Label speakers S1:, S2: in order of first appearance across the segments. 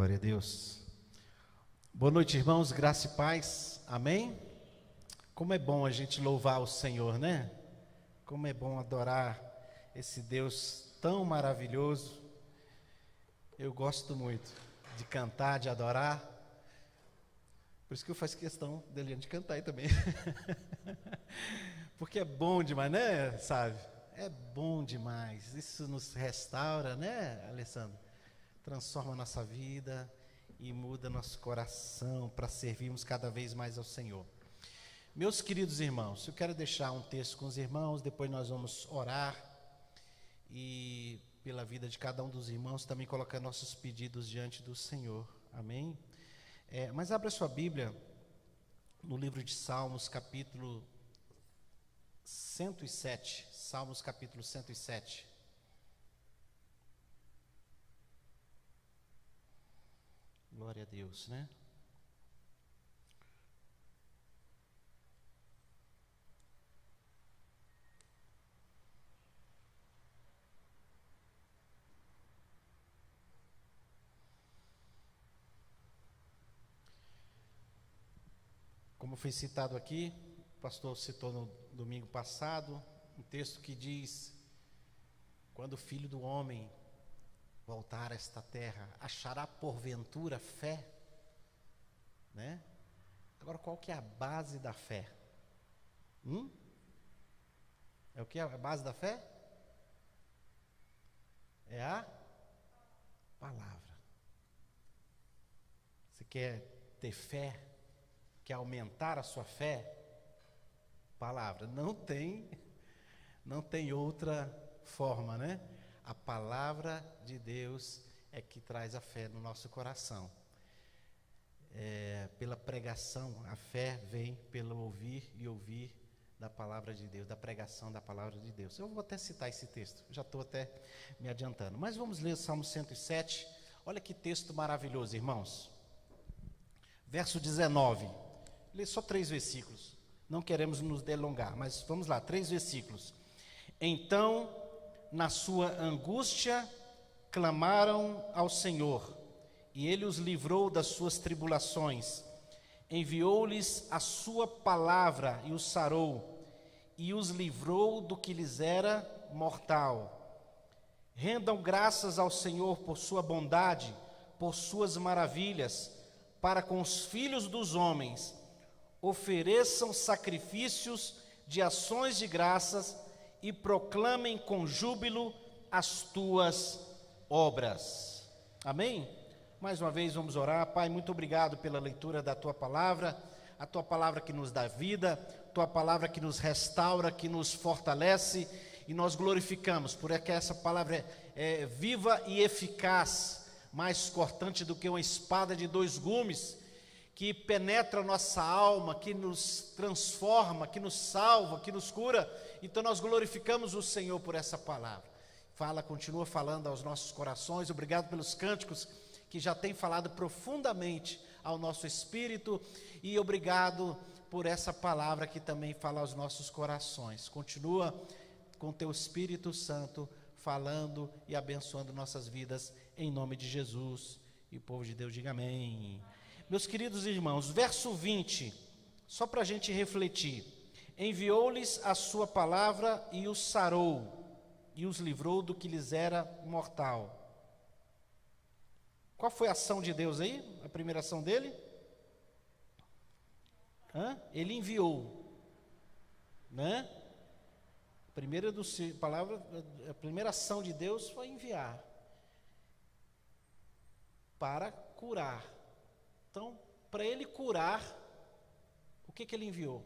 S1: Glória a Deus. Boa noite, irmãos, graça e paz, amém? Como é bom a gente louvar o Senhor, né? Como é bom adorar esse Deus tão maravilhoso. Eu gosto muito de cantar, de adorar. Por isso que eu faço questão dele de cantar aí também. Porque é bom demais, né, sabe? É bom demais. Isso nos restaura, né, Alessandro? Transforma a nossa vida e muda nosso coração para servirmos cada vez mais ao Senhor. Meus queridos irmãos, eu quero deixar um texto com os irmãos, depois nós vamos orar e pela vida de cada um dos irmãos, também colocar nossos pedidos diante do Senhor, amém? Mas abra sua Bíblia no livro de Salmos, capítulo 107, Salmos capítulo 107. Glória a Deus, né? Como foi citado aqui, o pastor citou no domingo passado, um texto que diz: quando o Filho do Homem voltar a esta terra, achará porventura fé? Né? Agora, qual que é a base da fé? É o que é a base da fé? É a palavra. Você quer ter fé? Quer aumentar a sua fé? Palavra. Não tem outra forma, né? A palavra de Deus é que traz a fé no nosso coração. Pela pregação, a fé vem pelo ouvir e ouvir da palavra de Deus, da pregação da palavra de Deus. Eu vou até citar esse texto, já estou até me adiantando. Mas vamos ler o Salmo 107. Olha que texto maravilhoso, irmãos. Verso 19. Lê só 3 versículos. Não queremos nos delongar, mas vamos lá, 3 versículos. Então, na sua angústia, clamaram ao Senhor, e Ele os livrou das suas tribulações. Enviou-lhes a sua palavra e os sarou, e os livrou do que lhes era mortal. Rendam graças ao Senhor por sua bondade, por suas maravilhas, para com os filhos dos homens. Ofereçam sacrifícios de ações de graças e proclamem com júbilo as tuas obras. Amém? Mais uma vez vamos orar. Pai, muito obrigado pela leitura da tua palavra, a tua palavra que nos dá vida, tua palavra que nos restaura, que nos fortalece, e nós glorificamos, porque essa palavra é viva e eficaz, mais cortante do que uma espada de 2 gumes, que penetra a nossa alma, que nos transforma, que nos salva, que nos cura. Então nós glorificamos o Senhor por essa palavra. Continua falando aos nossos corações. Obrigado pelos cânticos que já têm falado profundamente ao nosso espírito, e obrigado por essa palavra que também fala aos nossos corações. Continua com teu Espírito Santo falando e abençoando nossas vidas, em nome de Jesus. E o povo de Deus diga amém. Meus queridos irmãos, verso 20, só para a gente refletir. Enviou-lhes a sua palavra e os sarou, e os livrou do que lhes era mortal. Qual foi a ação de Deus aí? A primeira ação dele? Ele enviou, né? A primeira ação de Deus foi enviar para curar. Então, para ele curar, o que ele enviou?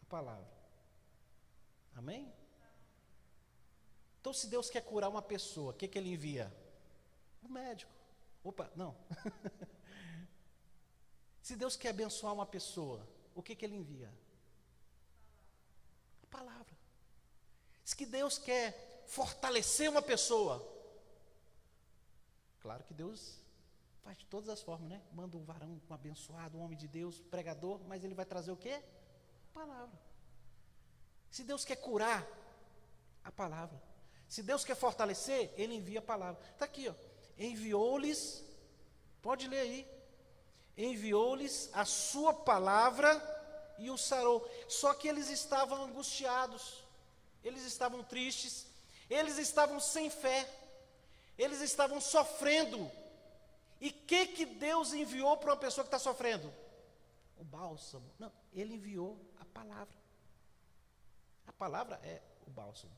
S1: A palavra. Amém? Então, se Deus quer curar uma pessoa, o que ele envia? O médico. Não. Se Deus quer abençoar uma pessoa, o que ele envia? A palavra. Se que Deus quer fortalecer uma pessoa, claro que Deus faz de todas as formas, né? Manda um varão, um abençoado, um homem de Deus, pregador, mas ele vai trazer o quê? A palavra. Se Deus quer curar, a palavra. Se Deus quer fortalecer, ele envia a palavra. Está aqui, ó. enviou-lhes, pode ler aí, enviou-lhes a sua palavra e os sarou. Só que eles estavam angustiados, eles estavam tristes, eles estavam sem fé, eles estavam sofrendo. E o que Deus enviou para uma pessoa que está sofrendo? O bálsamo. Não, Ele enviou a palavra. A palavra é o bálsamo.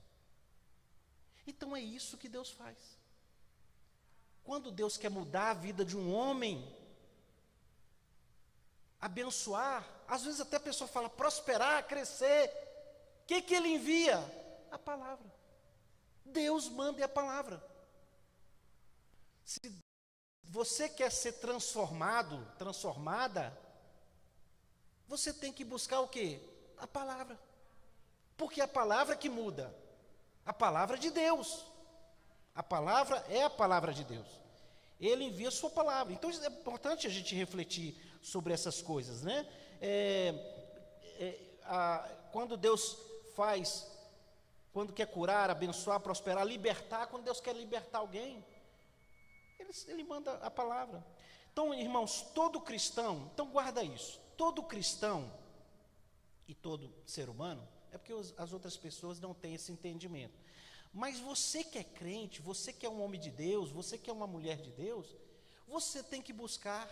S1: Então é isso que Deus faz. Quando Deus quer mudar a vida de um homem, abençoar, às vezes até a pessoa fala prosperar, crescer, o que Ele envia? A palavra. Deus manda a palavra. Se você quer ser transformado, transformada, você tem que buscar o quê? A palavra. Porque é a palavra que muda. A palavra de Deus. A palavra é a palavra de Deus. Ele envia a sua palavra. Então é importante a gente refletir sobre essas coisas, né? Quando Deus faz, quando quer curar, abençoar, prosperar, libertar, quando Deus quer libertar alguém, Ele manda a palavra. Então, irmãos, todo cristão, então guarda isso, todo cristão e todo ser humano, é porque as outras pessoas não têm esse entendimento. Mas você que é crente, você que é um homem de Deus, você que é uma mulher de Deus, você tem que buscar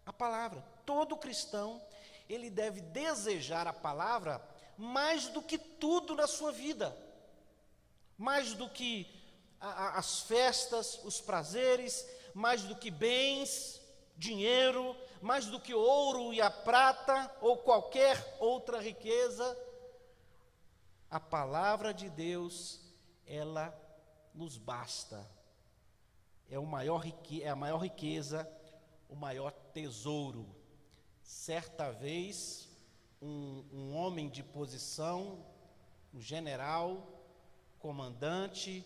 S1: a palavra. Todo cristão, ele deve desejar a palavra mais do que tudo na sua vida. Mais do que as festas, os prazeres, mais do que bens, dinheiro, mais do que ouro e a prata, ou qualquer outra riqueza. A palavra de Deus, ela nos basta. É a maior riqueza, o maior tesouro. Certa vez, um homem de posição, um general, comandante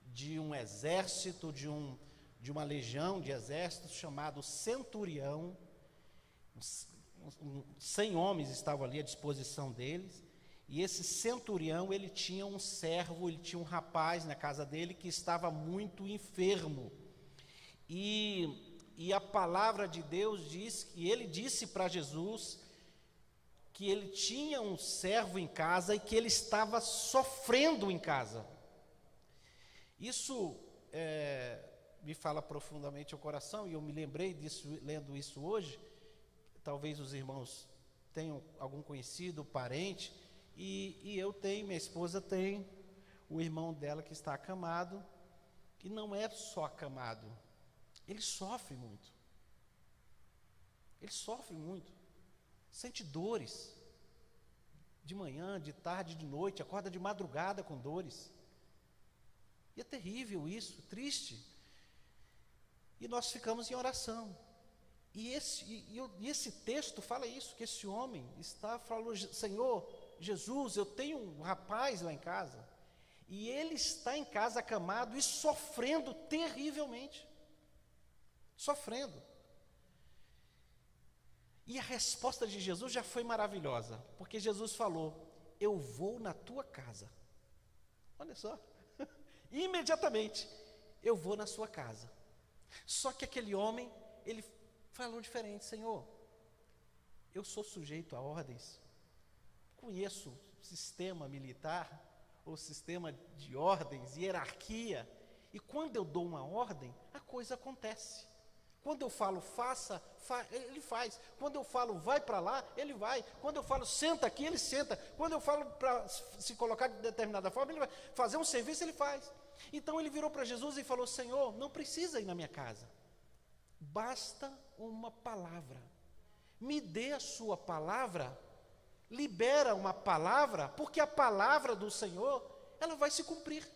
S1: de um exército, de uma legião de exércitos, chamado centurião, 100 homens estavam ali à disposição deles, e esse centurião, ele tinha um servo, ele tinha um rapaz na casa dele que estava muito enfermo, e a palavra de Deus diz, que ele disse para Jesus, que ele tinha um servo em casa e que ele estava sofrendo em casa. Isso me fala profundamente ao coração, e eu me lembrei disso, lendo isso hoje. Talvez os irmãos tenham algum conhecido, parente, e eu tenho, minha esposa tem, o irmão dela que está acamado, e não é só acamado, ele sofre muito. Ele sofre muito. Sente dores, de manhã, de tarde, de noite, acorda de madrugada com dores, e é terrível isso, triste, e nós ficamos em oração, e esse texto fala isso, que esse homem falou, Senhor, Jesus, eu tenho um rapaz lá em casa, e ele está em casa acamado e sofrendo terrivelmente, sofrendo. E a resposta de Jesus já foi maravilhosa, porque Jesus falou, eu vou na tua casa. Olha só, imediatamente, eu vou na sua casa. Só que aquele homem, ele falou diferente, Senhor, eu sou sujeito a ordens, conheço o sistema militar, o sistema de ordens, hierarquia, e quando eu dou uma ordem, a coisa acontece. Quando eu falo faça, ele faz. Quando eu falo vai para lá, ele vai. Quando eu falo senta aqui, ele senta. Quando eu falo para se colocar de determinada forma, ele vai fazer um serviço, ele faz. Então ele virou para Jesus e falou, Senhor, não precisa ir na minha casa. Basta uma palavra. Me dê a sua palavra, libera uma palavra, porque a palavra do Senhor, ela vai se cumprir.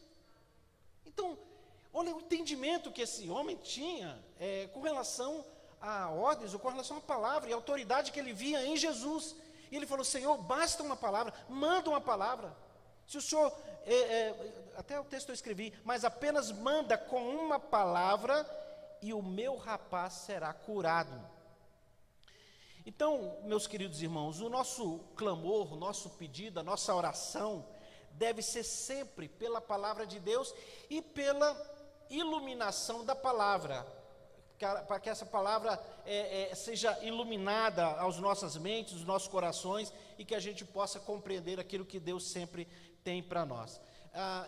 S1: Então, olha o entendimento que esse homem tinha com relação a ordens, ou com relação à palavra e a autoridade que ele via em Jesus. E ele falou, Senhor, basta uma palavra, manda uma palavra. Se o Senhor, até o texto eu escrevi, mas apenas manda com uma palavra e o meu rapaz será curado. Então, meus queridos irmãos, o nosso clamor, o nosso pedido, a nossa oração deve ser sempre pela palavra de Deus e pela iluminação da palavra, para que essa palavra seja iluminada aos nossas mentes, aos nossos corações, e que a gente possa compreender aquilo que Deus sempre tem para nós.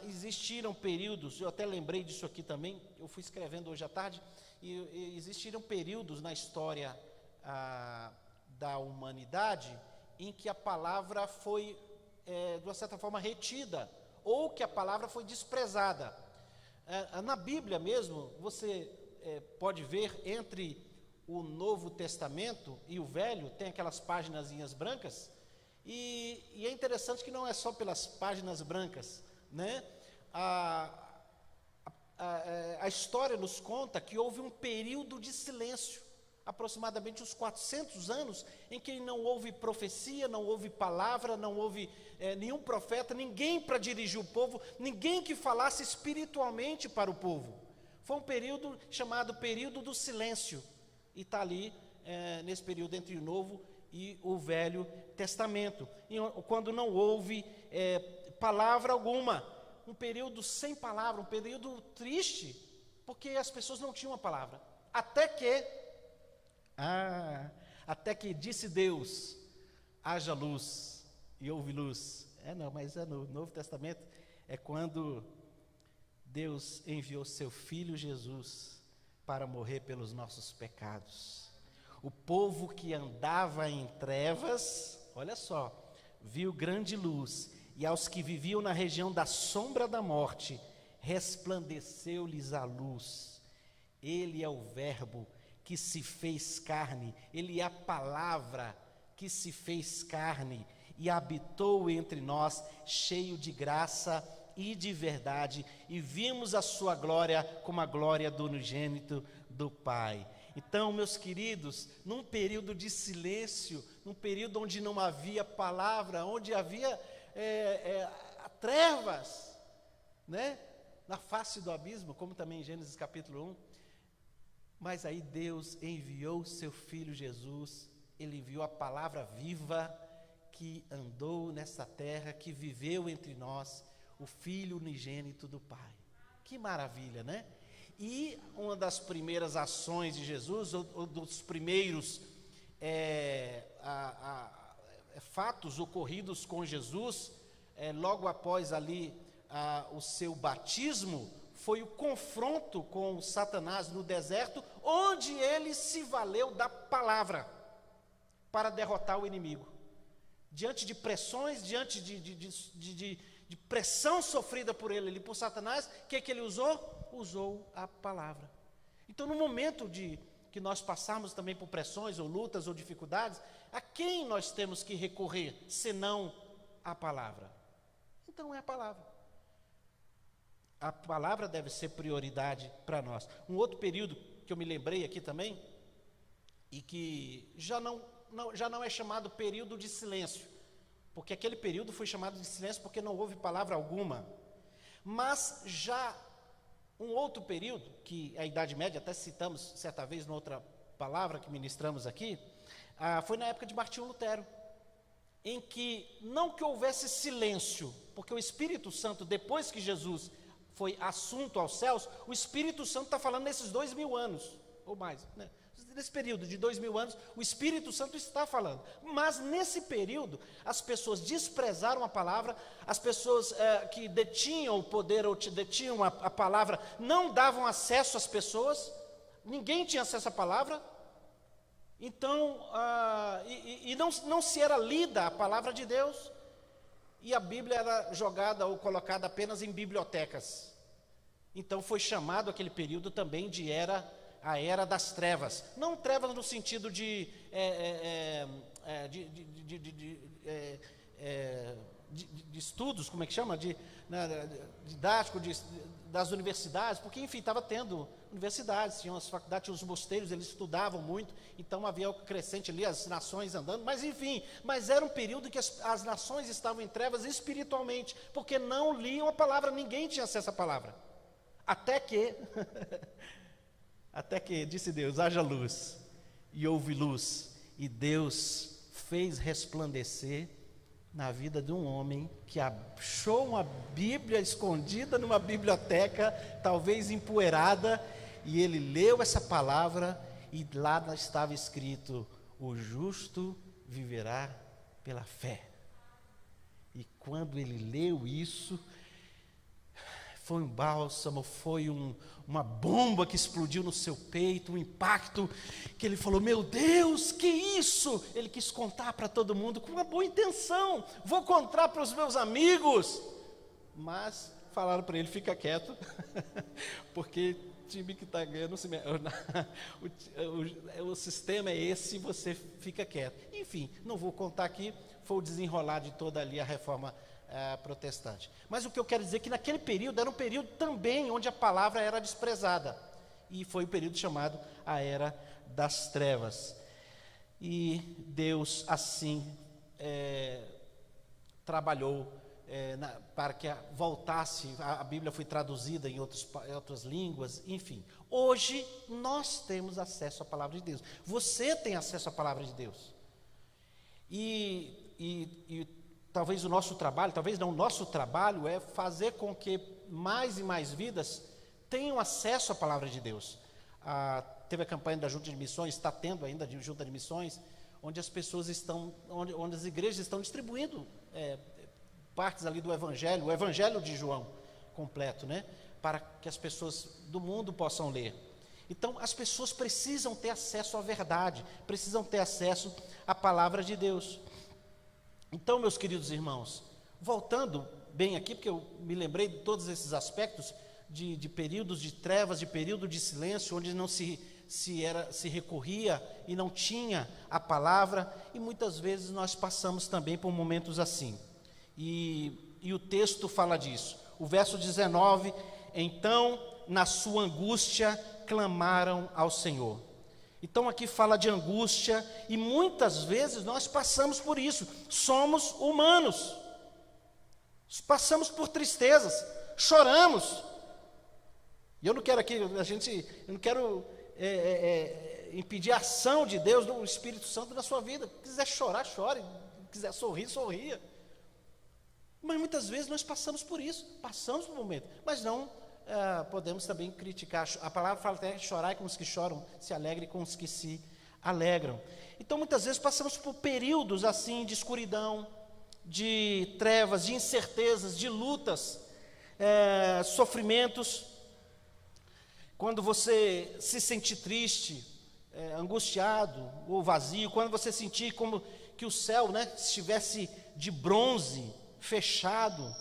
S1: Existiram períodos, eu até lembrei disso aqui também, eu fui escrevendo hoje à tarde, e existiram períodos na história da humanidade em que a palavra foi, de uma certa forma, retida, ou que a palavra foi desprezada. Na Bíblia mesmo, você pode ver entre o Novo Testamento e o Velho, tem aquelas páginazinhas brancas, e é interessante que não é só pelas páginas brancas, né? A história nos conta que houve um período de silêncio, aproximadamente uns 400 anos, em que não houve profecia, não houve palavra, não houve nenhum profeta, ninguém para dirigir o povo, ninguém que falasse espiritualmente para o povo. Foi um período chamado período do silêncio, e está ali nesse período entre o Novo e o Velho Testamento, quando não houve palavra alguma, um período sem palavra, um período triste, porque as pessoas não tinham a palavra, até que disse Deus, haja luz, e houve luz. Mas no Novo Testamento é quando Deus enviou seu Filho Jesus para morrer pelos nossos pecados. O povo que andava em trevas, olha só, viu grande luz, e aos que viviam na região da sombra da morte, resplandeceu-lhes a luz. Ele é o Verbo que se fez carne, Ele é a palavra que se fez carne e habitou entre nós, cheio de graça e de verdade, e vimos a sua glória como a glória do unigênito do Pai. Então, meus queridos, num período de silêncio, num período onde não havia palavra, onde havia trevas, né? Na face do abismo, como também em Gênesis capítulo 1, mas aí Deus enviou o seu Filho Jesus, Ele enviou a palavra viva, que andou nessa terra, que viveu entre nós, o Filho unigênito do Pai. Que maravilha, né? E uma das primeiras ações de Jesus, ou dos primeiros fatos ocorridos com Jesus, logo após ali o seu batismo, foi o confronto com Satanás no deserto, onde ele se valeu da palavra para derrotar o inimigo. Diante de pressões, diante de pressão sofrida por ele, por Satanás, o que ele usou? Usou a palavra. Então, no momento que nós passarmos também por pressões, ou lutas, ou dificuldades, a quem nós temos que recorrer, senão a palavra? Então, é a palavra. A palavra deve ser prioridade para nós. Um outro período que eu me lembrei aqui também, e que já não é chamado período de silêncio, porque aquele período foi chamado de silêncio porque não houve palavra alguma. Mas já um outro período, que é a Idade Média, até citamos certa vez noutra palavra que ministramos aqui, foi na época de Martinho Lutero, em que não que houvesse silêncio, porque o Espírito Santo, depois que Jesus foi assunto aos céus, o Espírito Santo está falando nesses 2000 anos, ou mais, né? Nesse período de 2000 anos, o Espírito Santo está falando. Mas nesse período, as pessoas desprezaram a palavra, as pessoas que detinham o poder ou detinham a palavra, não davam acesso às pessoas, ninguém tinha acesso à palavra. Então, não se era lida a palavra de Deus, e a Bíblia era jogada ou colocada apenas em bibliotecas. Então foi chamado aquele período também de a era das trevas. Não trevas no sentido de estudos, como é que chama? Didático, das universidades, porque, enfim, estava tendo universidades, tinham as faculdades, tinham os mosteiros, eles estudavam muito, então havia o crescente ali, as nações andando, mas enfim, era um período que as nações estavam em trevas espiritualmente, porque não liam a palavra, ninguém tinha acesso à palavra, até que disse Deus, haja luz, e houve luz, e Deus fez resplandecer na vida de um homem que achou uma Bíblia escondida numa biblioteca, talvez empoeirada, e ele leu essa palavra e lá estava escrito: o justo viverá pela fé. E quando ele leu isso, foi um bálsamo, foi uma bomba que explodiu no seu peito, um impacto, que ele falou: meu Deus, que isso? Ele quis contar para todo mundo com uma boa intenção, vou contar para os meus amigos, mas falaram para ele: fica quieto, porque o time que está ganhando, o sistema é esse, você fica quieto. Enfim, não vou contar aqui, foi o desenrolar de toda ali a reforma protestante. Mas o que eu quero dizer é que naquele período era um período também onde a palavra era desprezada, e foi o período chamado a Era das Trevas. E Deus assim trabalhou para que voltasse, a Bíblia foi traduzida em outras línguas, enfim. Hoje nós temos acesso à palavra de Deus, você tem acesso à palavra de Deus, e talvez o nosso trabalho, talvez não, o nosso trabalho é fazer com que mais e mais vidas tenham acesso à palavra de Deus. Teve a campanha da Junta de Missões, está tendo ainda de Junta de Missões, onde as pessoas estão, onde as igrejas estão distribuindo partes ali do Evangelho, o Evangelho de João completo, né? Para que as pessoas do mundo possam ler. Então, as pessoas precisam ter acesso à verdade, precisam ter acesso à palavra de Deus. Então, meus queridos irmãos, voltando bem aqui, porque eu me lembrei de todos esses aspectos de períodos de trevas, de período de silêncio, onde não se recorria e não tinha a palavra, e muitas vezes nós passamos também por momentos assim. E o texto fala disso. O verso 19: então, na sua angústia, clamaram ao Senhor. Então aqui fala de angústia, e muitas vezes nós passamos por isso, somos humanos, passamos por tristezas, choramos, e eu não quero aqui, eu não quero impedir a ação de Deus, do Espírito Santo na sua vida. Se quiser chorar, chore, se quiser sorrir, sorria, mas muitas vezes nós passamos por isso, passamos por um momento, mas não podemos também criticar. A palavra fala até: chorai com os que choram, se alegre com os que se alegram. Então muitas vezes passamos por períodos assim de escuridão, de trevas, de incertezas, de lutas, sofrimentos. Quando você se sentir triste, angustiado ou vazio, quando você sentir como que o céu, estivesse de bronze, fechado,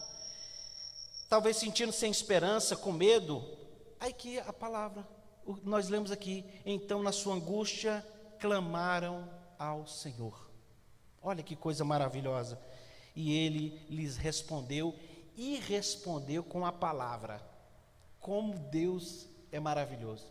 S1: talvez sentindo sem esperança, com medo, aí que a palavra, nós lemos aqui: então na sua angústia clamaram ao Senhor. Olha que coisa maravilhosa. E Ele lhes respondeu, e respondeu com a palavra. Como Deus é maravilhoso.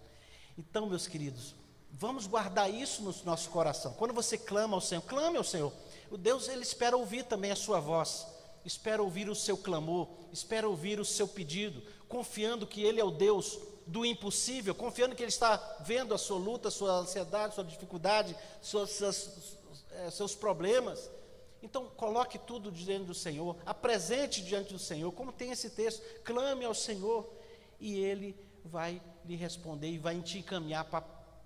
S1: Então, meus queridos, vamos guardar isso no nosso coração. Quando você clama ao Senhor, clame ao Senhor. O Deus, Ele espera ouvir também a sua voz, espera ouvir o seu clamor, espera ouvir o seu pedido, confiando que Ele é o Deus do impossível, confiando que Ele está vendo a sua luta, a sua ansiedade, a sua dificuldade, seus problemas. Então, coloque tudo diante do Senhor, apresente diante do Senhor, como tem esse texto: clame ao Senhor, e Ele vai lhe responder e vai te encaminhar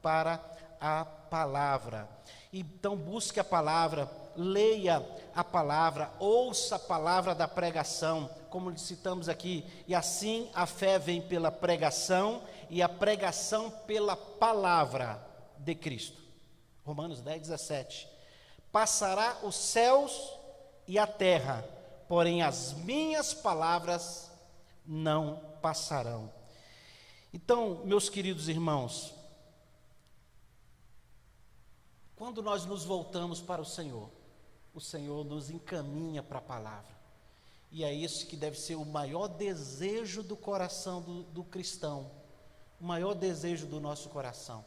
S1: para a palavra. Então, busque a palavra, leia a palavra, ouça a palavra da pregação, como citamos aqui, e assim a fé vem pela pregação, e a pregação pela palavra de Cristo. Romanos 10:17. Passará os céus e a terra, porém as minhas palavras não passarão. Então, meus queridos irmãos, quando nós nos voltamos para o Senhor nos encaminha para a palavra, e é isso que deve ser o maior desejo do coração do cristão, o maior desejo do nosso coração.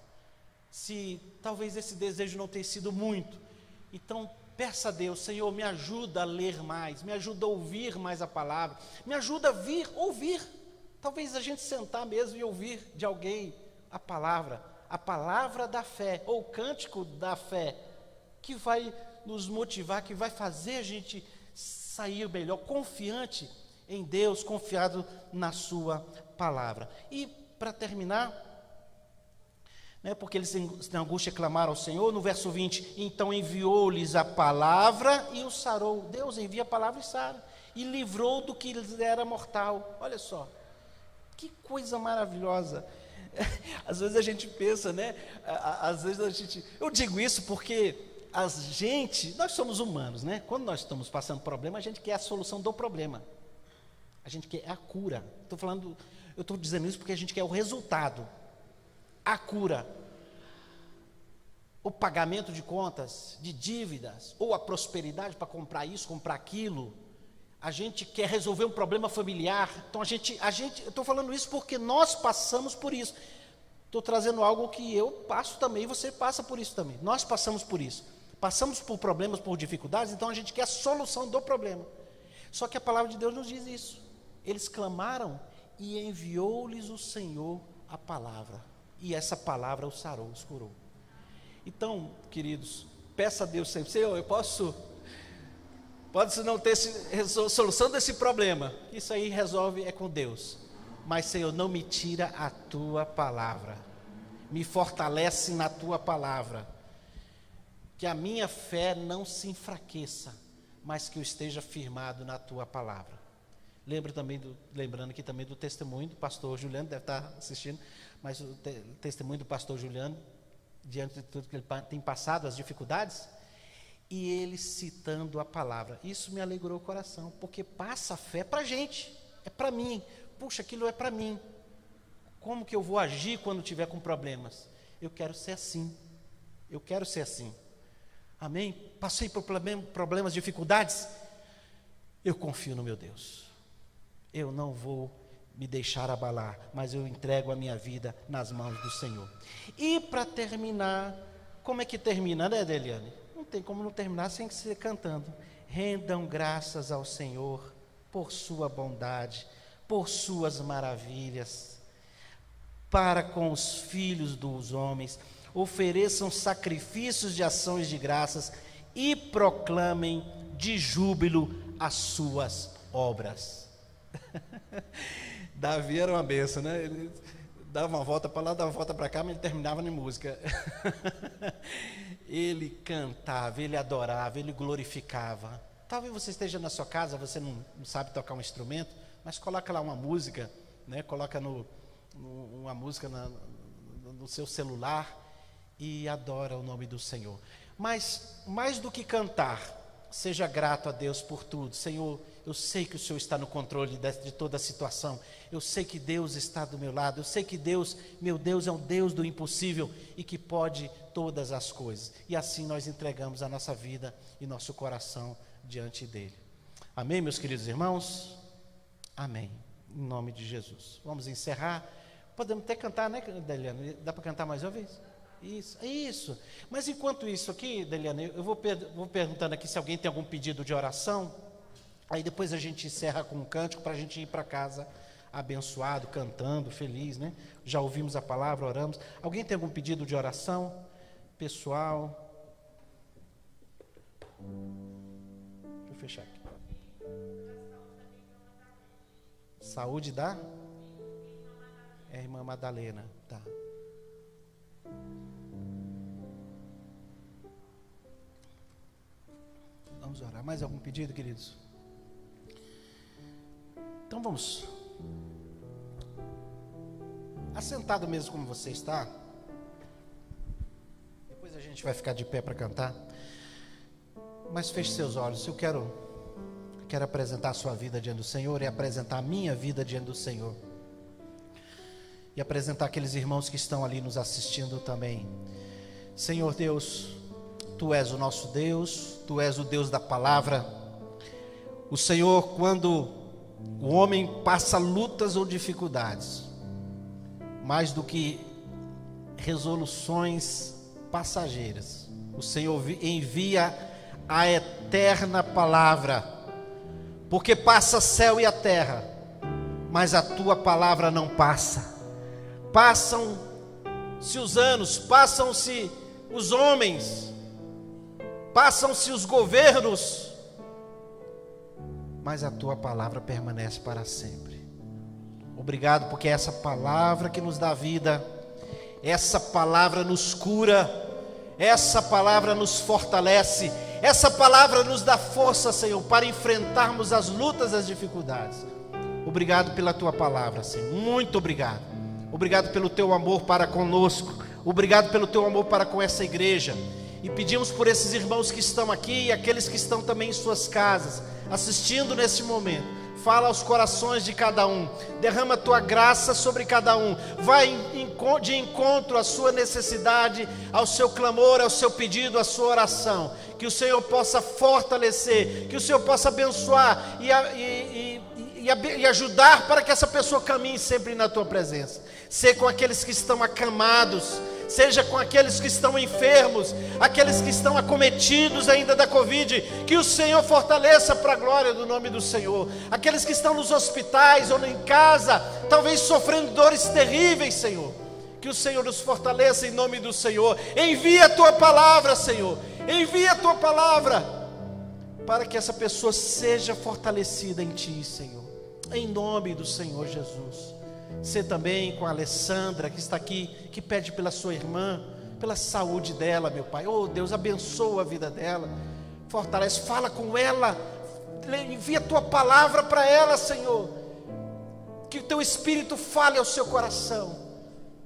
S1: Se talvez esse desejo não tenha sido muito, então peça a Deus: Senhor, me ajuda a ler mais, me ajuda a ouvir mais a palavra, me ajuda a ouvir, talvez a gente sentar mesmo e ouvir de alguém a palavra da fé, ou o cântico da fé, que vai nos motivar, que vai fazer a gente sair melhor, confiante em Deus, confiado na sua palavra. E para terminar, porque eles em angústia clamaram ao Senhor, no verso 20, então enviou-lhes a palavra e os sarou. Deus envia a palavra e sara, e livrou do que lhes era mortal. Olha só, que coisa maravilhosa. Às vezes a gente pensa, eu digo isso porque nós somos humanos, quando nós estamos passando problema, a gente quer a solução do problema, a gente quer a cura. Eu estou dizendo isso porque a gente quer o resultado, a cura, o pagamento de contas, de dívidas, ou a prosperidade para comprar isso, comprar aquilo. A gente quer resolver um problema familiar. Então eu estou falando isso porque nós passamos por isso. Estou trazendo algo que eu passo também, e você passa por isso também. Nós passamos por isso. Passamos por problemas, por dificuldades, então a gente quer a solução do problema. Só que a palavra de Deus nos diz isso. Eles clamaram e enviou-lhes o Senhor a palavra. E essa palavra os sarou, os curou. Então, queridos, peça a Deus sempre: Senhor, pode não ter solução desse problema. Isso aí resolve com Deus. Mas, Senhor, não me tira a tua palavra. Me fortalece na tua palavra. Que a minha fé não se enfraqueça, mas que eu esteja firmado na tua palavra. Lembrando aqui também do testemunho do pastor Juliano, deve estar assistindo, mas o testemunho do pastor Juliano, diante de tudo que ele tem passado, as dificuldades, e ele citando a palavra. Isso me alegrou o coração, porque passa a fé para a gente, é para mim. Puxa, aquilo é para mim. Como que eu vou agir quando tiver com problemas? Eu quero ser assim. Eu quero ser assim. Amém? Passei por problemas, dificuldades. Eu confio no meu Deus. Eu não vou me deixar abalar, mas eu entrego a minha vida nas mãos do Senhor. E para terminar, como é que termina, Deliane? Não tem como não terminar sem ser cantando. Rendam graças ao Senhor por sua bondade, por suas maravilhas, para com os filhos dos homens, ofereçam sacrifícios de ações de graças e proclamem de júbilo as suas obras. Davi era uma benção, Ele dava uma volta para lá, dava uma volta para cá, mas ele terminava em música. Ele cantava, ele adorava, ele glorificava. Talvez você esteja na sua casa, você não sabe tocar um instrumento, mas coloca lá uma música, coloca uma música no seu celular e adora o nome do Senhor. Mas mais do que cantar, seja grato a Deus por tudo. Senhor, eu sei que o Senhor está no controle de toda a situação. Eu sei que Deus está do meu lado. Eu sei que Deus, meu Deus, é um Deus do impossível e que pode todas as coisas. E assim nós entregamos a nossa vida e nosso coração diante dele. Amém, meus queridos irmãos? Amém. Em nome de Jesus. Vamos encerrar. Podemos até cantar, Deliane? Dá para cantar mais uma vez? Isso. Mas enquanto isso aqui, Deliane, eu vou perguntando aqui se alguém tem algum pedido de oração. Aí depois a gente encerra com um cântico para a gente ir para casa abençoado, cantando, feliz, Já ouvimos a palavra, oramos. Alguém tem algum pedido de oração pessoal? Deixa eu fechar aqui. Saúde da irmã Madalena, tá. Vamos orar. Mais algum pedido, queridos? Então vamos. Assentado mesmo como você está. Depois a gente vai ficar de pé para cantar. Mas feche seus olhos. Eu quero apresentar a sua vida diante do Senhor e apresentar a minha vida diante do Senhor. E apresentar aqueles irmãos que estão ali nos assistindo também. Senhor Deus, Tu és o nosso Deus, Tu és o Deus da palavra. O Senhor, quando o homem passa lutas ou dificuldades, mais do que resoluções passageiras, o Senhor envia a eterna palavra, porque passa céu e a terra, mas a Tua palavra não passa. Passam-se os anos, passam-se os homens, passam-se os governos, mas a tua palavra permanece para sempre. Obrigado, porque é essa palavra que nos dá vida, essa palavra nos cura, essa palavra nos fortalece, essa palavra nos dá força, Senhor, para enfrentarmos as lutas, as dificuldades. Obrigado pela tua palavra, Senhor, muito obrigado. Obrigado pelo teu amor para conosco, obrigado pelo teu amor para com essa igreja. E pedimos por esses irmãos que estão aqui e aqueles que estão também em suas casas, assistindo nesse momento. Fala aos corações de cada um, derrama a tua graça sobre cada um, vai de encontro à sua necessidade, ao seu clamor, ao seu pedido, à sua oração. Que o Senhor possa fortalecer, que o Senhor possa abençoar e ajudar para que essa pessoa caminhe sempre na tua presença. Ser com aqueles que estão acamados, seja com aqueles que estão enfermos, aqueles que estão acometidos ainda da Covid, que o Senhor fortaleça para a glória do nome do Senhor. Aqueles que estão nos hospitais ou em casa, talvez sofrendo dores terríveis, Senhor, que o Senhor nos fortaleça em nome do Senhor. Envia a tua palavra, Senhor, envia a tua palavra, para que essa pessoa seja fortalecida em ti, Senhor, em nome do Senhor Jesus. Ser também com a Alessandra que está aqui, que pede pela sua irmã, pela saúde dela, meu Pai. Oh Deus, abençoa a vida dela, fortalece, fala com ela, envia a tua palavra para ela, Senhor, que o teu Espírito fale ao seu coração,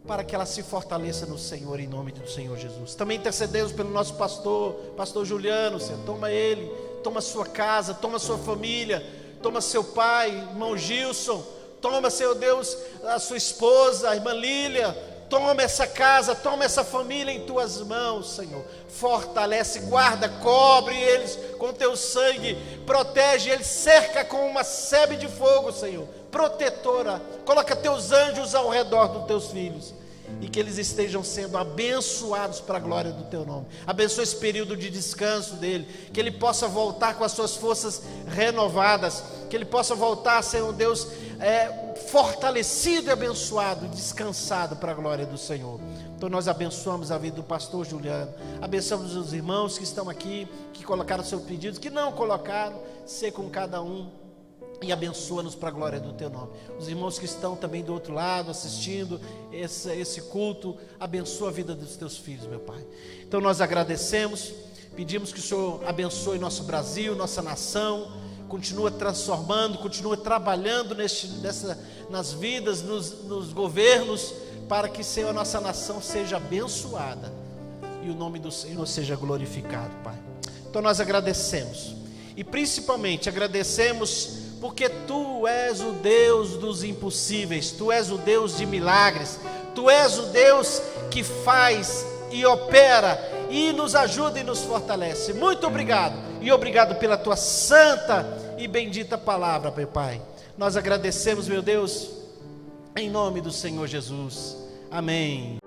S1: para que ela se fortaleça no Senhor, em nome do Senhor Jesus. Também intercedemos pelo nosso pastor Juliano, Senhor, toma ele, toma sua casa, toma sua família, toma seu pai, irmão Gilson, toma, Senhor Deus, a sua esposa, a irmã Lília, toma essa casa, toma essa família em tuas mãos, Senhor. Fortalece, guarda, cobre eles com teu sangue, protege eles, cerca com uma sebe de fogo, Senhor, protetora. Coloca teus anjos ao redor dos teus filhos, e que eles estejam sendo abençoados para a glória do teu nome. Abençoa esse período de descanso dele, que ele possa voltar com as suas forças renovadas, que ele possa voltar, Senhor Deus, fortalecido e abençoado, descansado para a glória do Senhor. Então nós abençoamos a vida do pastor Juliano, abençoamos os irmãos que estão aqui, que colocaram seus pedidos, que não colocaram, ser com cada um, e abençoa-nos para a glória do teu nome. Os irmãos que estão também do outro lado, assistindo esse culto, abençoa a vida dos teus filhos, meu Pai. Então nós agradecemos, pedimos que o Senhor abençoe nosso Brasil, nossa nação, continua transformando, continua trabalhando nas vidas, nos governos, para que, Senhor, a nossa nação seja abençoada e o nome do Senhor seja glorificado, Pai. Então nós agradecemos, e principalmente agradecemos porque Tu és o Deus dos impossíveis, Tu és o Deus de milagres, Tu és o Deus que faz e opera e nos ajuda e nos fortalece. Muito obrigado, e obrigado pela Tua santa e bendita palavra, meu Pai. Nós agradecemos, meu Deus, em nome do Senhor Jesus. Amém.